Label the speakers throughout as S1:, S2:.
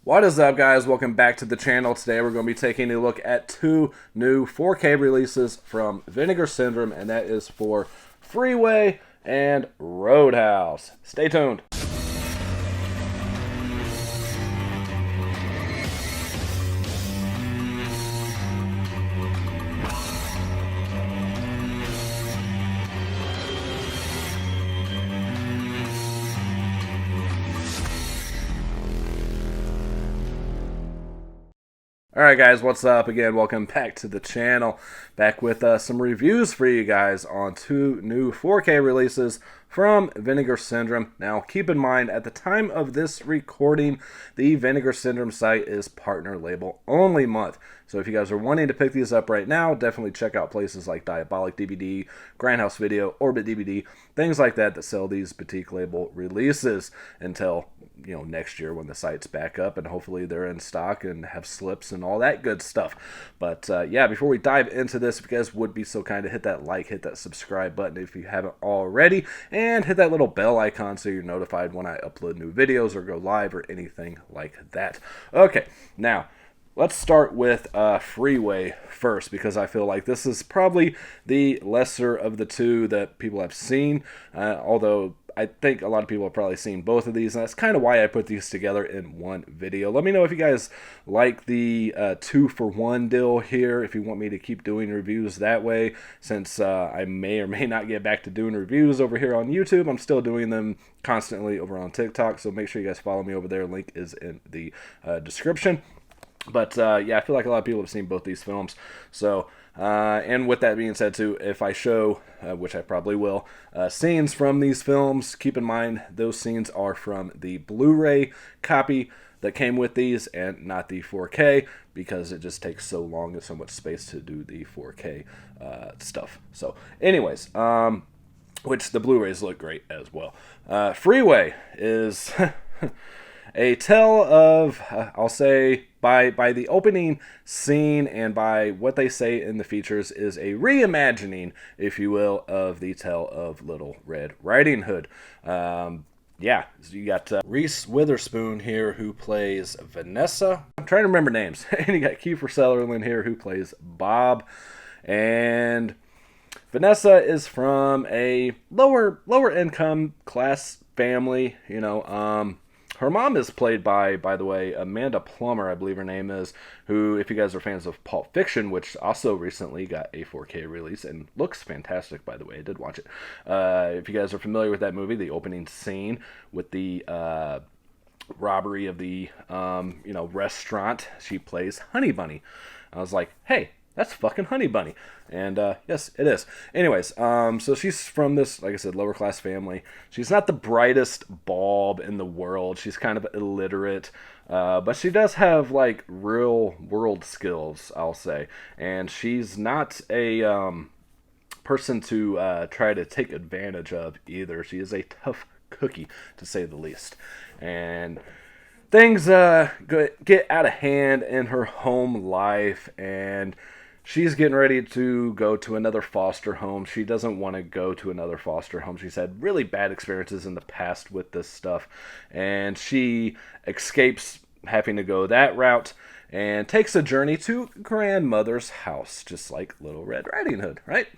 S1: What is up, guys? Welcome back to the channel. Today we're going to be taking a look at two new 4K releases from Vinegar Syndrome, and that is for Freeway and Roadhouse. Stay tuned. Alright guys, what's up? Again, welcome back to the channel. Back with some reviews for you guys on two new 4K releases from Vinegar Syndrome. Now, keep in mind, at the time of this recording, the Vinegar Syndrome site is partner label only month. So if you guys are wanting to pick these up right now, definitely check out places like Diabolic DVD, Grindhouse Video, Orbit DVD, things like that that sell these boutique label releases until, next year when the site's back up and hopefully they're in stock and have slips and all that good stuff. But yeah, before we dive into this, if you guys would be so kind to hit that like, hit that subscribe button if you haven't already, and hit that little bell icon so you're notified when I upload new videos or go live or anything like that. Okay, now let's start with Freeway first, because I feel like this is probably the lesser of the two that people have seen, although I think a lot of people have probably seen both of these, and that's kind of why I put these together in one video. Let me know if you guys like the 2-for-1 deal here, if you want me to keep doing reviews that way, since I may or may not get back to doing reviews over here on YouTube. I'm still doing them constantly over on TikTok, so make sure you guys follow me over there. Link is in the description. But yeah, I feel like a lot of people have seen both these films. So, and with that being said too, if I show, which I probably will, scenes from these films, keep in mind those scenes are from the Blu-ray copy that came with these and not the 4K, because it just takes so long and so much space to do the 4K stuff. So anyways, which the Blu-rays look great as well. Freeway is a tale of, I'll say, by the opening scene and by what they say in the features, is a reimagining, if you will, of the tale of Little Red Riding Hood. Yeah, so you got Reese Witherspoon here, who plays Vanessa. I'm trying to remember names. And you got Kiefer Sutherland here, who plays Bob. And Vanessa is from a lower income class family, Her mom is played by the way, Amanda Plummer, I believe her name is, who, if you guys are fans of Pulp Fiction, which also recently got a 4K release and looks fantastic, by the way, I did watch it. If you guys are familiar with that movie, the opening scene with the robbery of the restaurant, she plays Honey Bunny. I was like, hey, that's fucking Honey Bunny. And yes, it is. Anyways, so she's from this, like I said, lower class family. She's not the brightest bulb in the world. She's kind of illiterate. But she does have like real world skills, I'll say. And she's not a person to try to take advantage of either. She is a tough cookie, to say the least. And things get out of hand in her home life, and she's getting ready to go to another foster home. She doesn't want to go to another foster home. She's had really bad experiences in the past with this stuff, and she escapes having to go that route and takes a journey to grandmother's house, just like Little Red Riding Hood, right?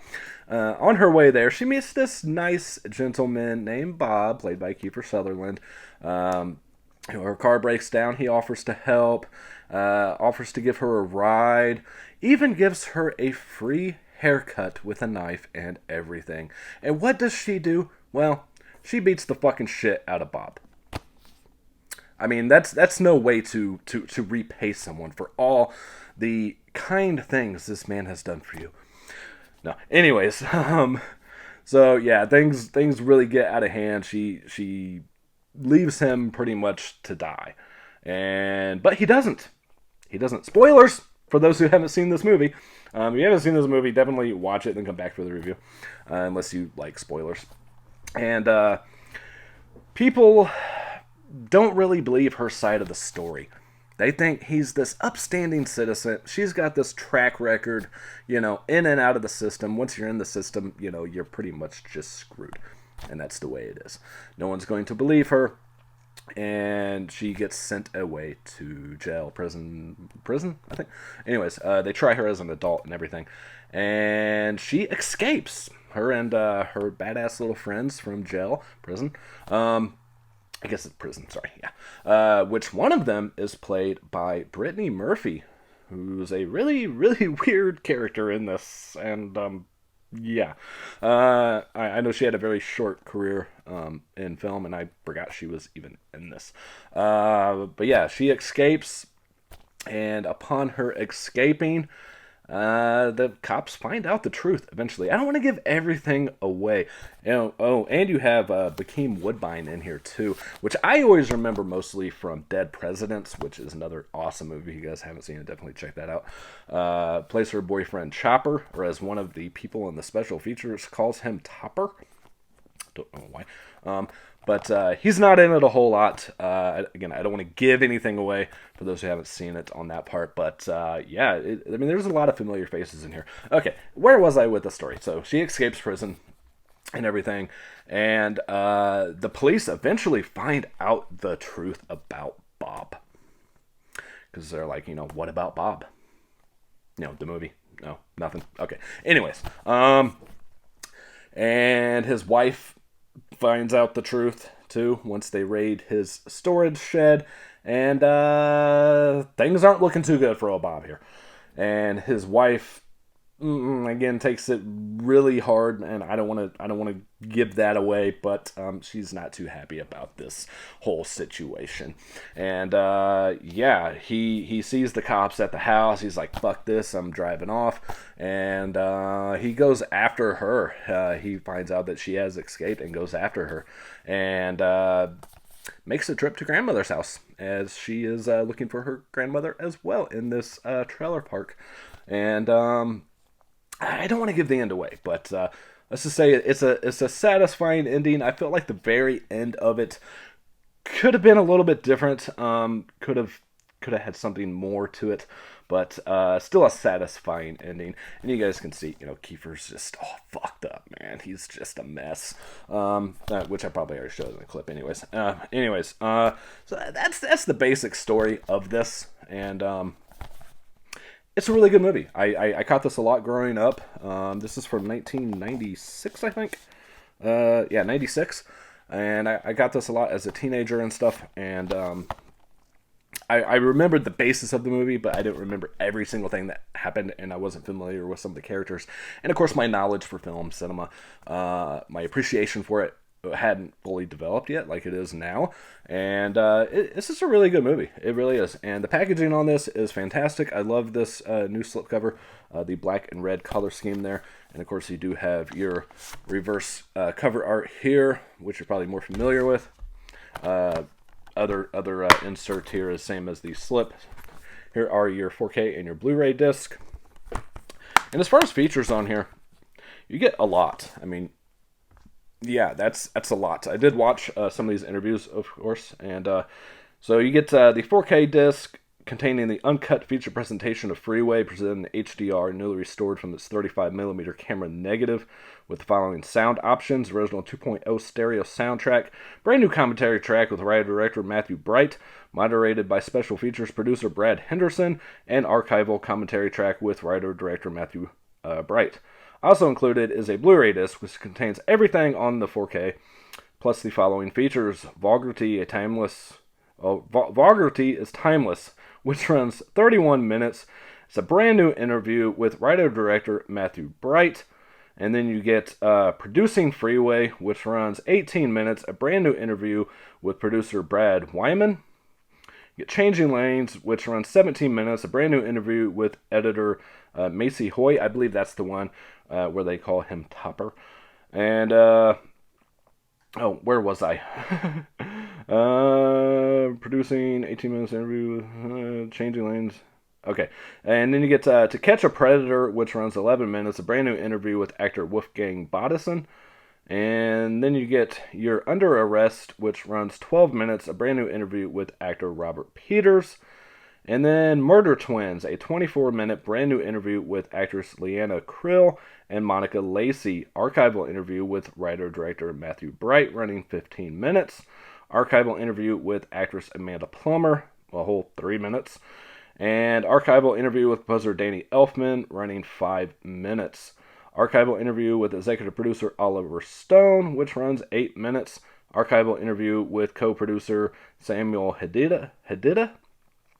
S1: On her way there, she meets this nice gentleman named Bob, played by Kiefer Sutherland. Her car breaks down. He offers to help, offers to give her a ride, even gives her a free haircut with a knife and everything. And what does she do? Well, she beats the fucking shit out of Bob. I mean, that's no way to repay someone for all the kind things this man has done for you. No, anyways, so yeah, things really get out of hand. She leaves him pretty much to die, but he doesn't. Spoilers for those who haven't seen this movie. If you haven't seen this movie, definitely watch it and then come back for the review, unless you like spoilers. And people don't really believe her side of the story. They think he's this upstanding citizen. She's got this track record, in and out of the system. Once you're in the system, you're pretty much just screwed. And that's the way it is. No one's going to believe her. and she gets sent away to jail, prison, I think. Anyways, they try her as an adult and everything, and she escapes. Her and her badass little friends from prison. I guess it's prison. Sorry, yeah. Which one of them is played by Brittany Murphy, who's a really, really weird character in this, and yeah. I know she had a very short career in film, and I forgot she was even in this. But yeah, she escapes, and upon her escaping, the cops find out the truth eventually. I don't want to give everything away. And you have Bokeem Woodbine in here too, which I always remember mostly from Dead Presidents, which is another awesome movie. If you guys haven't seen it, definitely check that out. Plays her boyfriend Chopper, or as one of the people in the special features calls him, Topper. Don't know why. But he's not in it a whole lot. Again, I don't want to give anything away for those who haven't seen it on that part. But yeah, I mean, there's a lot of familiar faces in here. Okay, where was I with the story? So she escapes prison and everything. And the police eventually find out the truth about Bob. Because they're like, what about Bob? The movie. No, nothing. Okay. Anyways. And his wife finds out the truth too once they raid his storage shed, and things aren't looking too good for old Bob here. And his wife again takes it really hard, and I don't want to give that away, but she's not too happy about this whole situation. And yeah, he sees the cops at the house. He's like, fuck this, I'm driving off. And he goes after her. He finds out that she has escaped and goes after her, and makes a trip to grandmother's house, as she is looking for her grandmother as well in this trailer park. And I don't want to give the end away, but let's just say it's a satisfying ending. I felt like the very end of it could have been a little bit different. Could have had something more to it, but still a satisfying ending. And you guys can see, Kiefer's just fucked up, man. He's just a mess. Which I probably already showed in the clip, anyways. So that's the basic story of this, and it's a really good movie. I caught this a lot growing up. This is from 1996, I think. Yeah, 96. And I got this a lot as a teenager and stuff. And I remembered the basis of the movie, but I didn't remember every single thing that happened. And I wasn't familiar with some of the characters. And of course, my knowledge for film, cinema, my appreciation for it hadn't fully developed yet like it is now. And it's just a really good movie. It really is. And the packaging on this is fantastic. I love this new slipcover, the black and red color scheme there. And of course you do have your reverse cover art here, which you're probably more familiar with. Other insert here is same as the slip. Here are your 4K and your Blu-ray disc. And as far as features on here, you get a lot. I mean, yeah, that's a lot. I did watch some of these interviews, of course, and so you get the 4K disc containing the uncut feature presentation of Freeway, presented in HDR, newly restored from its 35mm camera negative, with the following sound options: original 2.0 stereo soundtrack, brand new commentary track with writer-director Matthew Bright, moderated by special features producer Brad Henderson, and archival commentary track with writer-director Matthew Bright. Also included is a Blu-ray disc, which contains everything on the 4K, plus the following features: Vulgarity is Timeless, which runs 31 minutes. It's a brand new interview with writer-director Matthew Bright. And then you get Producing Freeway, which runs 18 minutes, a brand new interview with producer Brad Wyman. You get Changing Lanes, which runs 17 minutes, a brand new interview with editor Macy Hoy. I believe that's the one where they call him Topper. And, where was I? Producing 18 minutes interview, Changing Lanes. Okay, and then you get To Catch a Predator, which runs 11 minutes, a brand new interview with actor Wolfgang Bodison. And then you get You're Under Arrest, which runs 12 minutes, a brand new interview with actor Robert Peters. And then Murder Twins, a 24-minute brand new interview with actress Leanna Krill and Monica Lacey. Archival interview with writer-director Matthew Bright, running 15 minutes. archival interview with actress Amanda Plummer, a whole 3 minutes, and archival interview with composer Danny Elfman, running 5 minutes. Archival interview with executive producer Oliver Stone, which runs 8 minutes. Archival interview with co-producer Samuel Hadida,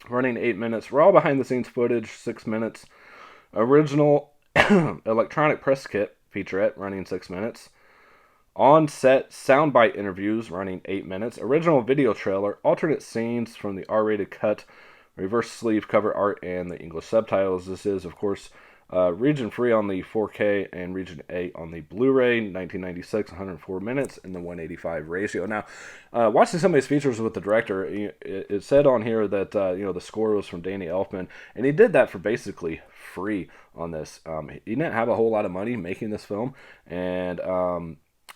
S1: running 8 minutes. Raw behind-the-scenes footage, 6 minutes. Original electronic press kit featurette, running 6 minutes. On-set soundbite interviews, running 8 minutes. Original video trailer, alternate scenes from the R-rated cut, reverse sleeve cover art, and the English subtitles. This is, of course, region free on the 4K and region A on the Blu-ray, 1996, 104 minutes, and the 185 ratio. Now, watching some of these features with the director, it said on here that the score was from Danny Elfman, and he did that for basically free on this. He didn't have a whole lot of money making this film, and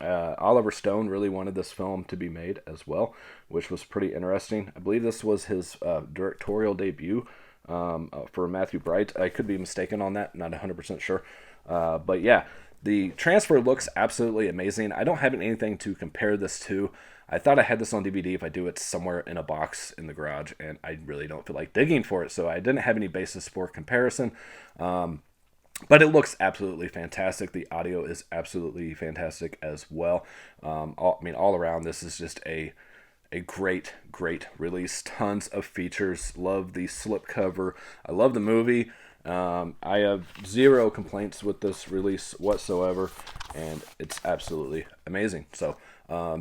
S1: Oliver Stone really wanted this film to be made as well, which was pretty interesting. I believe this was his directorial debut for Matthew Bright. I could be mistaken on that, not 100% sure. But yeah, the transfer looks absolutely amazing. I don't have anything to compare this to. I thought I had this on DVD if I do it somewhere in a box in the garage, and I really don't feel like digging for it, so I didn't have any basis for comparison. But it looks absolutely fantastic. The audio is absolutely fantastic as well. All around, this is just a great release. Tons of features. Love the slipcover. I love the movie. I have zero complaints with this release whatsoever, and it's absolutely amazing. So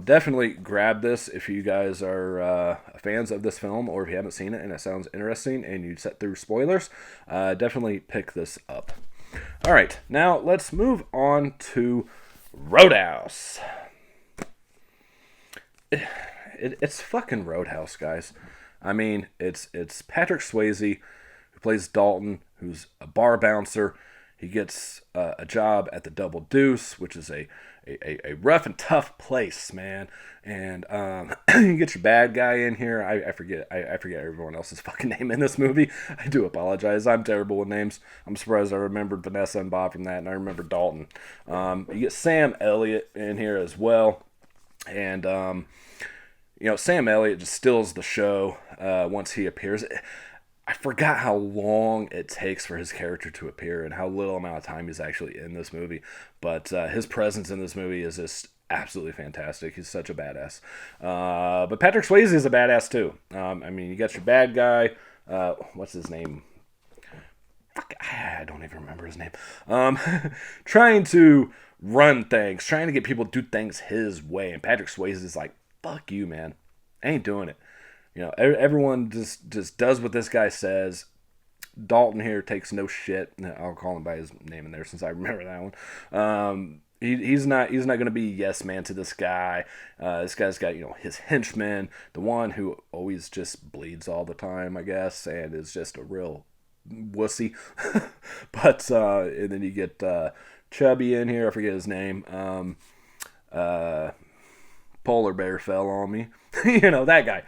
S1: definitely grab this if you guys are fans of this film, or if you haven't seen it and it sounds interesting and you set through spoilers, definitely pick this up. All right, now let's move on to Roadhouse. It's fucking Roadhouse, guys. I mean, it's Patrick Swayze, who plays Dalton, who's a bar bouncer. He gets a job at the Double Deuce, which is a rough and tough place, man. And you get your bad guy in here. I forget everyone else's fucking name in this movie. I do apologize. I'm terrible with names. I'm surprised I remembered Vanessa and Bob from that, and I remember Dalton. You get Sam Elliott in here as well. And, Sam Elliott just steals the show once he appears. I forgot how long it takes for his character to appear and how little amount of time he's actually in this movie. But his presence in this movie is just absolutely fantastic. He's such a badass. But Patrick Swayze is a badass too. You got your bad guy. What's his name? Fuck, I don't even remember his name. Trying to run things, trying to get people to do things his way. And Patrick Swayze is like, fuck you, man. I ain't doing it. Everyone just does what this guy says. Dalton here takes no shit. I'll call him by his name in there since I remember that one. He's not going to be yes man to this guy. This guy's got his henchman, the one who always just bleeds all the time, I guess, and is just a real wussy. But and then you get Chubby in here. I forget his name. Polar bear fell on me. That guy.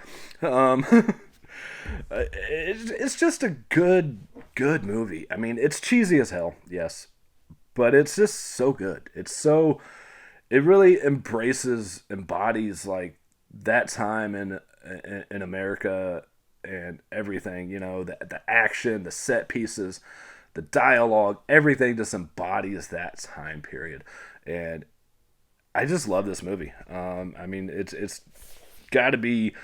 S1: It's just a good movie. I mean, it's cheesy as hell, yes, but it's just so good. It really embodies like that time in America and everything. The action, the set pieces, the dialogue, everything just embodies that time period, and I just love this movie. It's got to be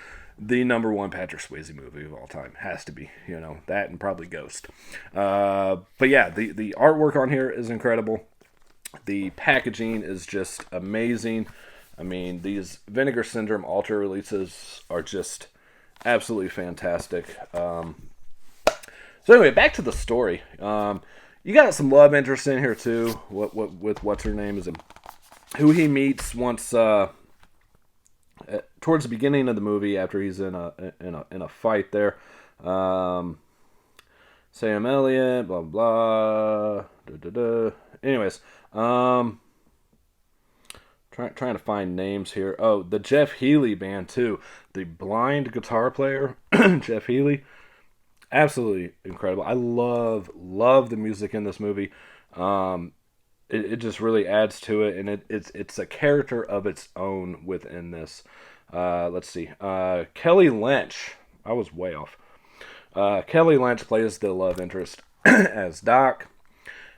S1: the number one Patrick Swayze movie of all time. Has to be, that and probably Ghost. But yeah, the artwork on here is incredible. The packaging is just amazing. I mean, these Vinegar Syndrome Ultra releases are just absolutely fantastic. So anyway, back to the story. You got some love interest in here too. With what's her name is who he meets once towards the beginning of the movie after he's in a fight there. Sam Elliott, blah blah. Anyways, trying to find names here. Oh, the Jeff Healey band too. The blind guitar player, Jeff Healey, absolutely incredible. I love the music in this movie. It just really adds to it, and it's a character of its own within this. Let's see. Kelly Lynch. I was way off. Kelly Lynch plays the love interest as Doc,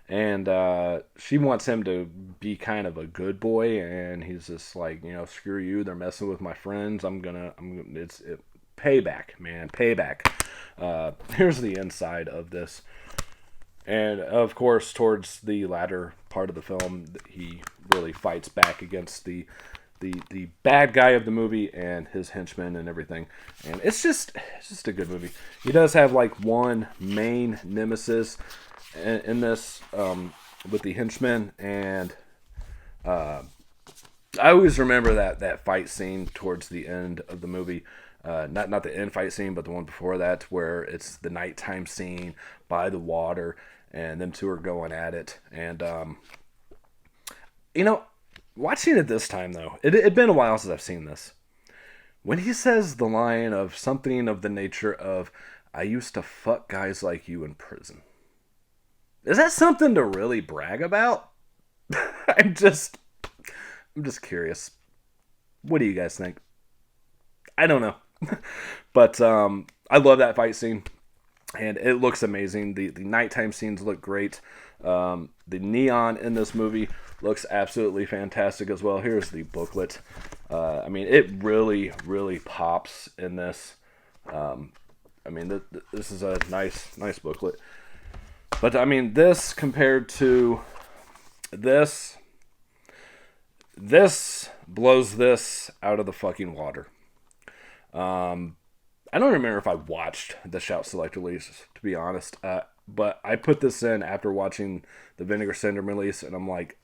S1: and she wants him to be kind of a good boy, and he's just like, screw you. They're messing with my friends. Payback, man, payback. Here's the inside of this. And, of course, towards the latter part of the film, he really fights back against the bad guy of the movie and his henchmen and everything. And it's just a good movie. He does have, like, one main nemesis in this with the henchmen. And I always remember that fight scene towards the end of the movie. Not the end fight scene, but the one before that, where it's the nighttime scene by the water, and them two are going at it. And watching it this time though, it'd been a while since I've seen this. When he says the line of something of the nature of, "I used to fuck guys like you in prison," is that something to really brag about? I'm just curious. What do you guys think? I don't know. But I love that fight scene, and it looks amazing. The nighttime scenes look great. The neon in this movie looks absolutely fantastic as well. Here's the booklet. It really, really pops in this. This is a nice booklet. But this compared to this blows this out of the fucking water. I don't remember if I watched the Shout Select release, to be honest. But I put this in after watching the Vinegar Syndrome release, and I'm like,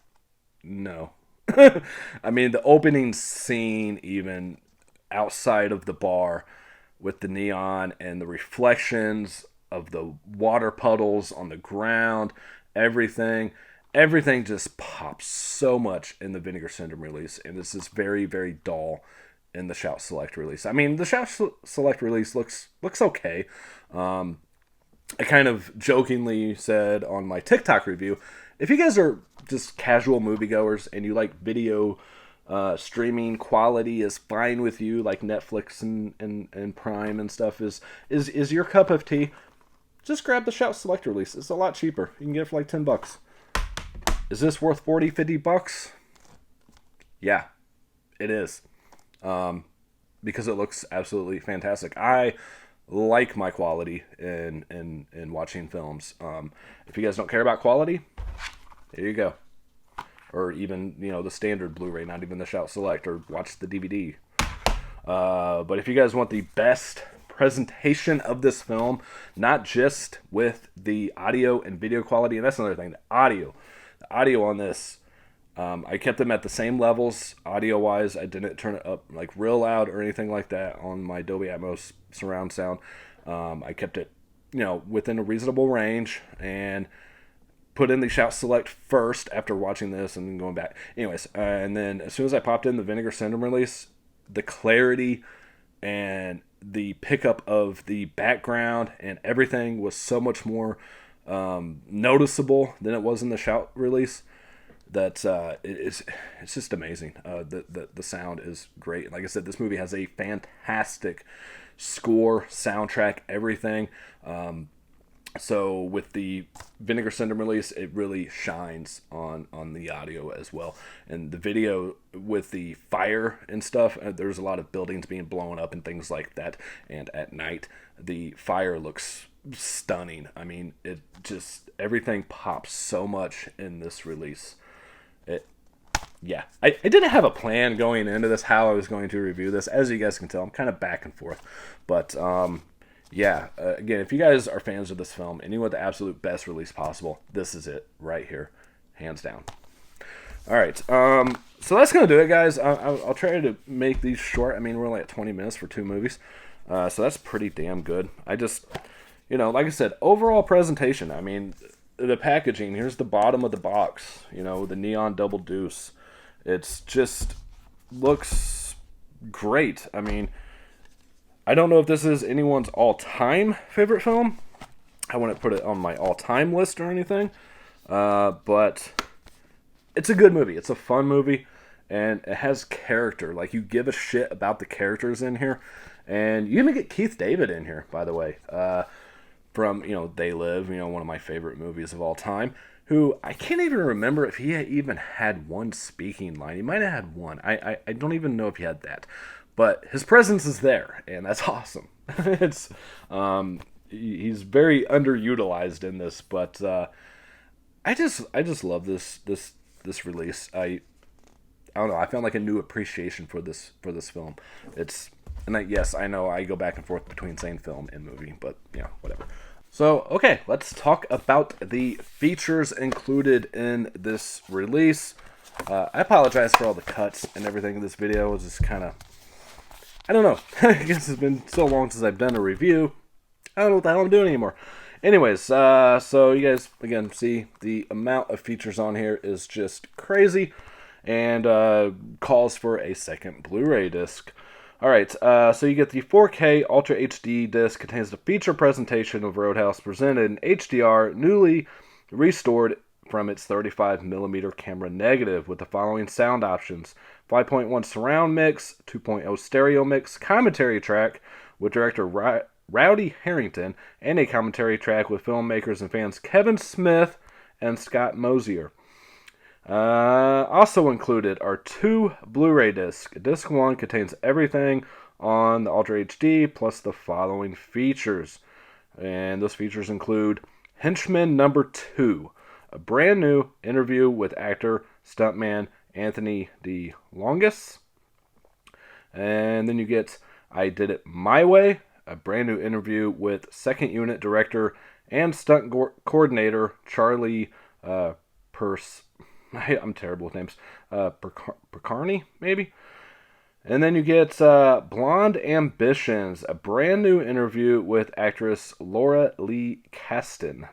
S1: no. The opening scene, even outside of the bar, with the neon and the reflections of the water puddles on the ground, everything just pops so much in the Vinegar Syndrome release, and this is very, very dull in the Shout Select release. The Shout Select release looks okay. I kind of jokingly said on my TikTok review, if you guys are just casual moviegoers and you like video streaming quality is fine with you, like Netflix and Prime and stuff is your cup of tea, just grab the Shout Select release. It's a lot cheaper. You can get it for like $10. Is this worth $40-$50? Yeah, it is. Because it looks absolutely fantastic. I like my quality in watching films. If you guys don't care about quality, there you go. Or even, the standard Blu-ray, not even the Shout Select, or watch the DVD. But if you guys want the best presentation of this film, not just with the audio and video quality, and that's another thing, the audio on this, I kept them at the same levels audio-wise. I didn't turn it up like real loud or anything like that on my Dolby Atmos surround sound. I kept it, within a reasonable range, and put in the Shout Select first after watching this and then going back. Anyways, and then as soon as I popped in the Vinegar Syndrome release, the clarity and the pickup of the background and everything was so much more noticeable than it was in the Shout release. It's just amazing. The sound is great. Like I said, this movie has a fantastic score, soundtrack, everything. So with the Vinegar Syndrome release, it really shines on the audio as well. And the video with the fire and stuff, there's a lot of buildings being blown up and things like that. And at night, the fire looks stunning. It just, everything pops so much in this release. I didn't have a plan going into this how I was going to review this. As you guys can tell, I'm kind of back and forth. But again, if you guys are fans of this film and you want the absolute best release possible, this is it right here, hands down. All right, so that's gonna do it, guys. I'll try to make these short. We're only at 20 minutes for 2 movies, so that's pretty damn good. I just, like I said, overall presentation. The packaging. Here's the bottom of the box. The neon double deuce. It's just looks great. I don't know if this is anyone's all-time favorite film. I wouldn't put it on my all-time list or anything. But it's a good movie. It's a fun movie. and it has character. Like, you give a shit about the characters in here. And you even get Keith David in here, by the way, from, They Live, one of my favorite movies of all time, who I can't even remember if he even had one speaking line. He might have had one. I don't even know if he had that. But his presence is there, and that's awesome. It's he's very underutilized in this, but I just love this release. I don't know. I found like a new appreciation for this film. Yes, I know I go back and forth between saying film and movie, but whatever. So, okay, let's talk about the features included in this release. I apologize for all the cuts and everything in this video. It was just kind of, I don't know. I guess it's been so long since I've done a review. I don't know what the hell I'm doing anymore. Anyways, so you guys, again, see the amount of features on here is just crazy, and calls for a second Blu-ray disc. Alright, so you get the 4K Ultra HD disc, contains the feature presentation of Roadhouse presented in HDR, newly restored from its 35mm camera negative, with the following sound options: 5.1 surround mix, 2.0 stereo mix, commentary track with director Rowdy Harrington, and a commentary track with filmmakers and fans Kevin Smith and Scott Mosier. Also included are 2 Blu-ray discs. Disc 1 contains everything on the Ultra HD, plus the following features. And those features include Henchman Number 2, a brand new interview with actor, stuntman Anthony DeLongis. And then you get I Did It My Way, a brand new interview with second unit director and stunt coordinator Charlie I'm terrible with names. Percarney, maybe? And then you get Blonde Ambitions, a brand new interview with actress Laura Lee Kasdan.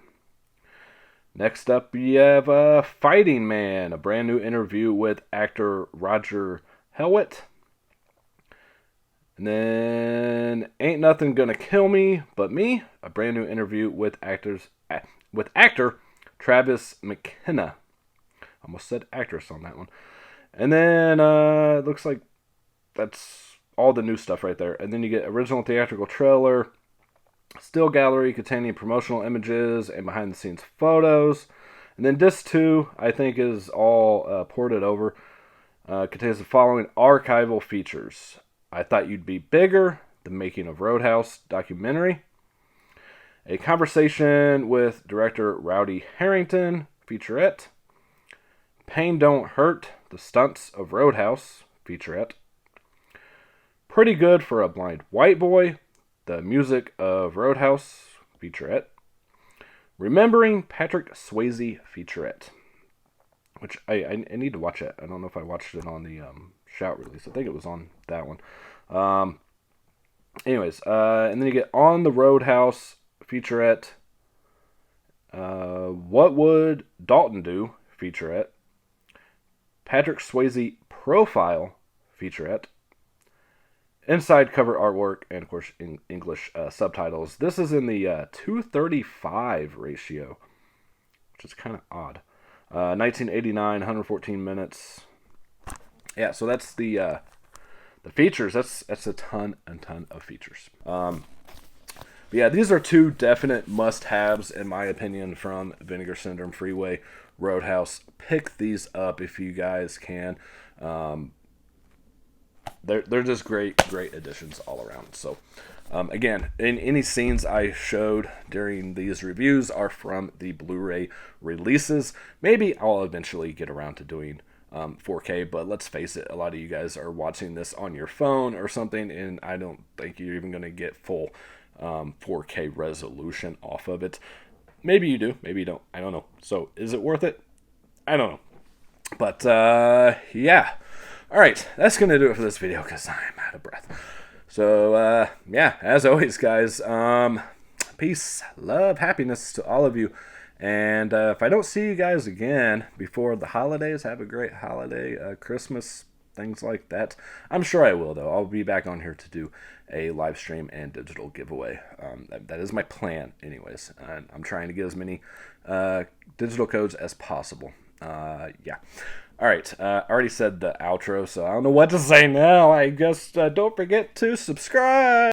S1: Next up, you have Fighting Man, a brand new interview with actor Roger Helwet. And then Ain't Nothing Gonna Kill Me But Me, a brand new interview with actor Travis McKenna. Almost said actress on that one. And then it looks like that's all the new stuff right there. And then you get original theatrical trailer, still gallery containing promotional images and behind the scenes photos. And then disc 2, I think, is all ported over. Contains the following archival features: I Thought You'd Be Bigger, the Making of Roadhouse documentary, a conversation with director Rowdy Harrington featurette, Pain Don't Hurt, the Stunts of Roadhouse featurette, Pretty Good for a Blind White Boy, the Music of Roadhouse featurette, Remembering Patrick Swayze featurette, which I need to watch it. I don't know if I watched it on the Shout release. I think it was on that one. Anyways, and then you get On the Roadhouse featurette, What Would Dalton Do featurette, Patrick Swayze Profile featurette, inside cover artwork, and of course English subtitles. This is in the 2:35 ratio, which is kind of odd. 1989, 114 minutes. Yeah, so that's the features. That's a ton of features. But yeah, these are 2 definite must-haves in my opinion from Vinegar Syndrome, Freeway, Roadhouse. Pick these up if you guys can. They're just great additions all around. So again, in any scenes I showed during these reviews are from the Blu-ray releases. Maybe I'll eventually get around to doing 4K, but let's face it, a lot of you guys are watching this on your phone or something, and I don't think you're even going to get full 4K resolution off of it. Maybe you do, maybe you don't. I don't know. So is it worth it? I don't know. But yeah. All right, that's going to do it for this video because I'm out of breath. So yeah, as always, guys, peace, love, happiness to all of you. And if I don't see you guys again before the holidays, have a great holiday, Christmas, things like that. I'm sure I will, though. I'll be back on here to do a live stream and digital giveaway. That is my plan, anyways. I'm trying to get as many digital codes as possible. Yeah. Alright, I already said the outro, so I don't know what to say now. I guess don't forget to subscribe.